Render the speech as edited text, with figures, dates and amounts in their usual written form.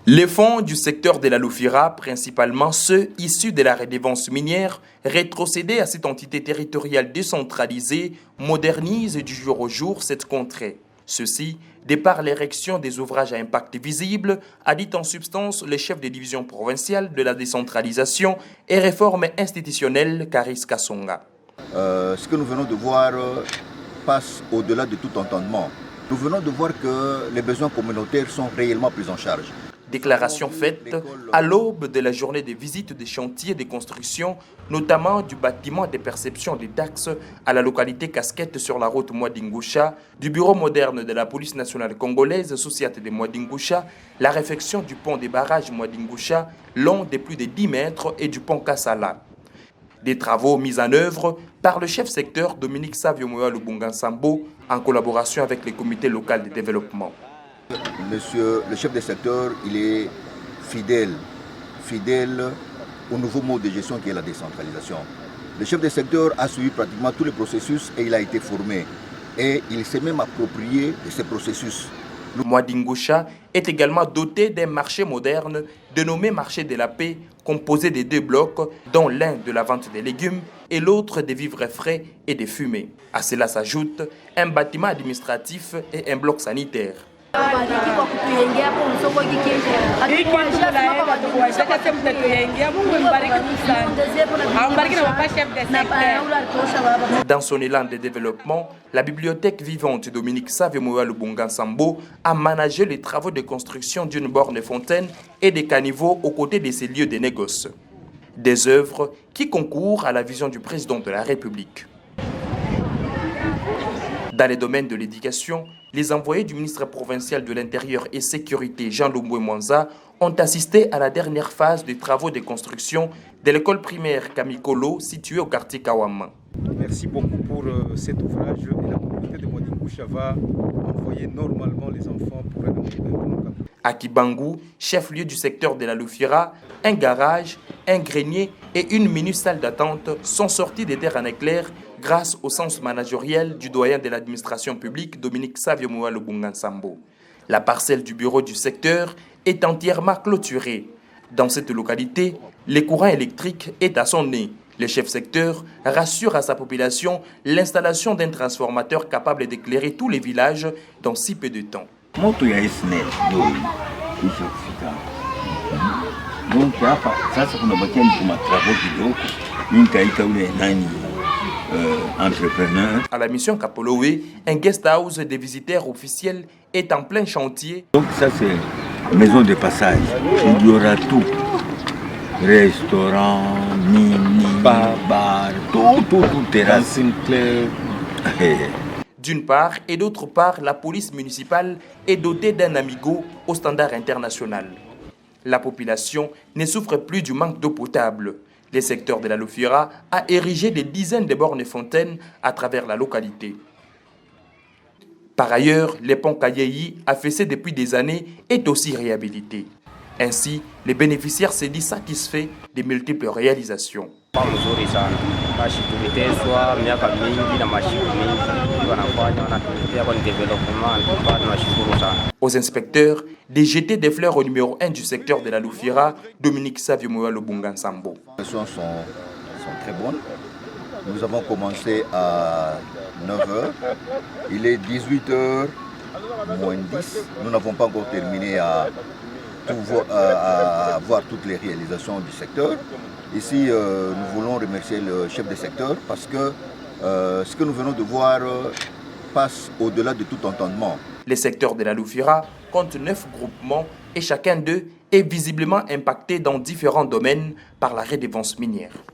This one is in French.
Les fonds du secteur de la Loufira, principalement ceux issus de la redevance minière, rétrocédés à cette entité territoriale décentralisée, modernisent du jour au jour cette contrée. Ceci, de par l'érection des ouvrages à impact visible, a dit en substance le chef de division provinciale de la décentralisation et réforme institutionnelle, Karis Kassonga. Ce que nous venons de voir passe au-delà de tout entendement. Nous venons de voir que les besoins communautaires sont réellement pris en charge. Déclaration faite à l'aube de la journée de visite des chantiers de construction, notamment du bâtiment de perception des taxes à la localité Casquette sur la route Mwadingusha, du bureau moderne de la police nationale congolaise associate de Mwadingusha, la réfection du pont des barrages Mwadingusha, long de plus de 10 mètres, et du pont Kassala. Des travaux mis en œuvre par le chef secteur Dominique Savio-Moya Lubunga-Nsambo en collaboration avec les comités locaux de développement. Monsieur le chef de secteur, il est fidèle au nouveau mode de gestion qui est la décentralisation. Le chef de secteur a suivi pratiquement tous les processus et il a été formé. Et il s'est même approprié de ces processus. Mwadingusha est également doté d'un marché moderne dénommé marché de la paix, composé de 2 blocs, dont l'un de la vente des légumes et l'autre des vivres frais et des fumées. À cela s'ajoute un bâtiment administratif et un bloc sanitaire. Dans son élan de développement, la bibliothèque vivante Dominique Savio-Moya Lubunga-Nsambo a managé les travaux de construction d'une borne fontaine et des caniveaux aux côtés de ces lieux de négoce. Des œuvres qui concourent à la vision du président de la République. Dans les domaines de l'éducation, les envoyés du ministre provincial de l'Intérieur et Sécurité, Jean Lumbwe Mwanza, ont assisté à la dernière phase des travaux de construction de l'école primaire Kamikolo, située au quartier Kawama. Merci beaucoup pour cet ouvrage et la communauté de Mwadingusha va envoyer normalement les enfants pour un enseignement. À Kibangu, chef-lieu du secteur de la Loufira, un garage, un grenier et une mini-salle d'attente sont sortis des terres en éclair grâce au sens managériel du doyen de l'administration publique Dominique Savio-Moya Lubunga-Nsambo. La parcelle du bureau du secteur est entièrement clôturée. Dans cette localité, le courant électrique est à son nez. Le chef secteur rassure à sa population l'installation d'un transformateur capable d'éclairer tous les villages dans si peu de temps. À la mission Kapolowe, un guest house des visiteurs officiels est en plein chantier. Donc ça c'est maison de passage. Il y aura tout. Restaurant, mini, bar, tout, terrasse. D'une part, et d'autre part, la police municipale est dotée d'un amigo au standard international. La population ne souffre plus du manque d'eau potable. Le secteur de la Loufira a érigé des dizaines de bornes fontaines à travers la localité. Par ailleurs, le pont Kayeyi, affaissé depuis des années, est aussi réhabilité. Ainsi, les bénéficiaires se disent satisfaits des multiples réalisations. Aux inspecteurs, de jeter des fleurs au numéro 1 du secteur de la Loufira, Dominique Savio-Moya Lubunga-Nsambo. Les leçons sont très bonnes. Nous avons commencé à 9h. Il est 18h moins 10. Nous n'avons pas encore terminé à voir toutes les réalisations du secteur. Ici, nous voulons remercier le chef de secteur parce que ce que nous venons de voir passe au-delà de tout entendement. Le secteur de la Loufira compte 9 groupements et chacun d'eux est visiblement impacté dans différents domaines par la redevance minière.